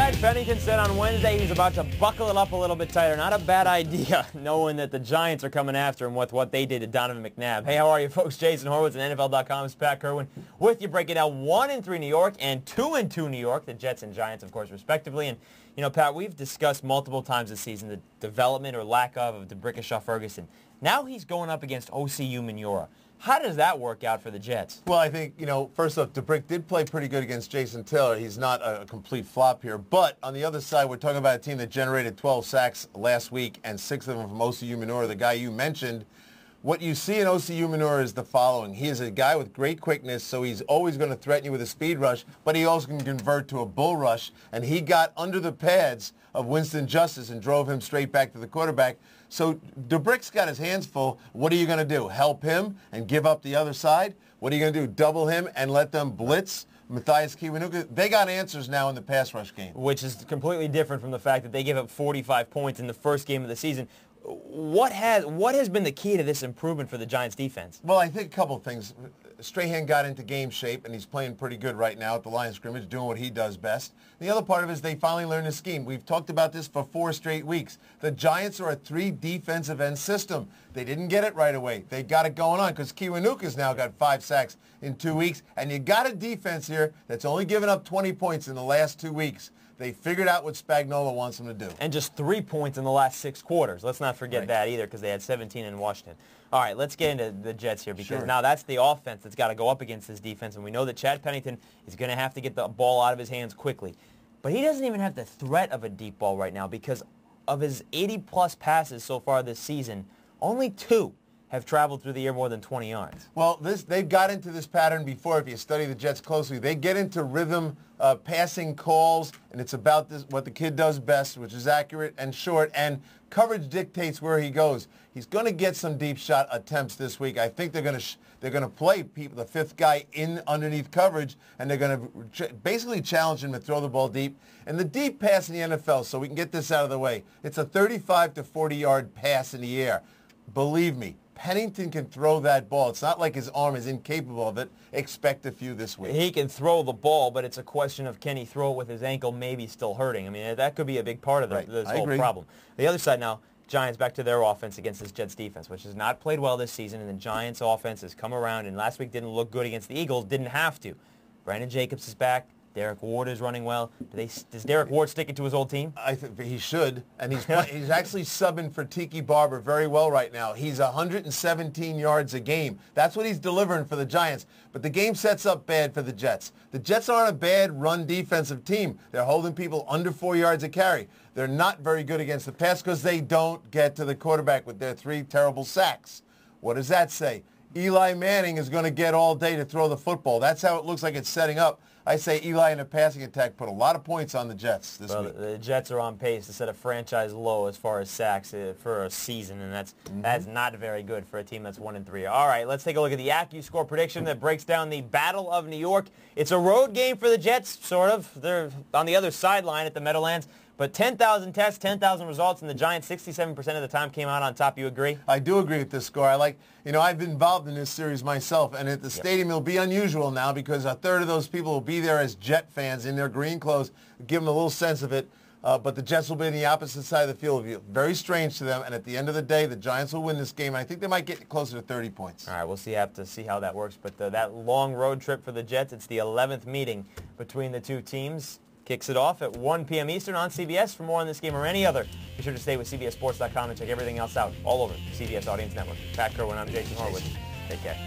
Chad Pennington said on Wednesday he's about to buckle it up a little bit tighter. Not a bad idea, knowing that the Giants are coming after him with what they did to Donovan McNabb. Hey, how are you, folks? Jason Horowitz and NFL.com's Pat Kerwin with you, breaking down 1-3 New York and 2-2 New York, the Jets and Giants, of course, respectively. And, you know, Pat, we've discussed multiple times this season the development or lack of D'Brickashaw Ferguson. Now he's going up against Osi Umenyiora. How does that work out for the Jets? Well, I think, first off, DeBrick did play pretty good against Jason Taylor. He's not a complete flop here. But on the other side, we're talking about a team that generated 12 sacks last week and 6 of them from Osi Umenyiora, the guy you mentioned. What you see in Osi Umenyiora is the following. He is a guy with great quickness, so he's always going to threaten you with a speed rush, but he also can convert to a bull rush. And he got under the pads of Winston Justice and drove him straight back to the quarterback. So DeBrick's got his hands full. What are you going to do? Help him and give up the other side? What are you going to do? Double him and let them blitz Mathias Kiwanuka? They got answers now in the pass rush game. Which is completely different from the fact that they gave up 45 points in the first game of the season. What has been the key to this improvement for the Giants defense? Well, I think a couple of things. Strahan got into game shape, and he's playing pretty good right now at the line of scrimmage, doing what he does best. The other part of it is they finally learned the scheme. We've talked about this for 4 straight weeks. The Giants are a 3 defensive end system. They didn't get it right away. They got it going on because Kiwanuka's now got 5 sacks in 2 weeks, and you got a defense here that's only given up 20 points in the last 2 weeks. They figured out what Spagnuolo wants them to do. And just 3 points in the last 6 quarters. Let's not forget that either, because they had 17 in Washington. All right, let's get into the Jets here, because now that's the offense that's got to go up against this defense, and we know that Chad Pennington is going to have to get the ball out of his hands quickly. But he doesn't even have the threat of a deep ball right now, because of his 80-plus passes so far this season, only 2 have traveled through the air more than 20 yards. Well, they've got into this pattern before. If you study the Jets closely, they get into rhythm passing calls, and it's about what the kid does best, which is accurate and short, and coverage dictates where he goes. He's going to get some deep shot attempts this week. I think they're going to play the 5th guy in underneath coverage, and they're going to basically challenge him to throw the ball deep. And the deep pass in the NFL, so we can get this out of the way, it's a 35 to 40-yard pass in the air. Believe me, Pennington can throw that ball. It's not like his arm is incapable of it. Expect a few this week. He can throw the ball, but it's a question of can he throw it with his ankle maybe still hurting. I mean, that could be a big part of this whole problem. The other side now, Giants back to their offense against this Jets defense, which has not played well this season, and the Giants offense has come around, and last week didn't look good against the Eagles, didn't have to. Brandon Jacobs is back. Derek Ward is running well. Does Derek Ward stick it to his old team? I think he should, and he's actually subbing for Tiki Barber very well right now. He's 117 yards a game. That's what he's delivering for the Giants. But the game sets up bad for the Jets. The Jets aren't a bad run defensive team. They're holding people under 4 yards a carry. They're not very good against the pass because they don't get to the quarterback with their 3 terrible sacks. What does that say? Eli Manning is going to get all day to throw the football. That's how it looks like it's setting up. I say Eli in a passing attack put a lot of points on the Jets this week. The Jets are on pace to set a franchise low as far as sacks for a season, and that's not very good for a team that's 1-3. All right, let's take a look at the AccuScore prediction that breaks down the Battle of New York. It's a road game for the Jets, sort of. They're on the other sideline at the Meadowlands. But 10,000 tests, 10,000 results, and the Giants 67% of the time came out on top. You agree? I do agree with this score. I've been involved in this series myself, and at the stadium it'll be unusual now because a third of those people will be there as Jet fans in their green clothes, give them a little sense of it. But the Jets will be on the opposite side of the field. It'll be very strange to them, and at the end of the day, the Giants will win this game. I think they might get closer to 30 points. All right, we'll have to see how that works. But that long road trip for the Jets, it's the 11th meeting between the two teams. Kicks it off at 1 p.m. Eastern on CBS. For more on this game or any other, be sure to stay with CBSSports.com and check everything else out all over the CBS Audience Network. Pat Kerwin, I'm Jason Horowitz. Take care.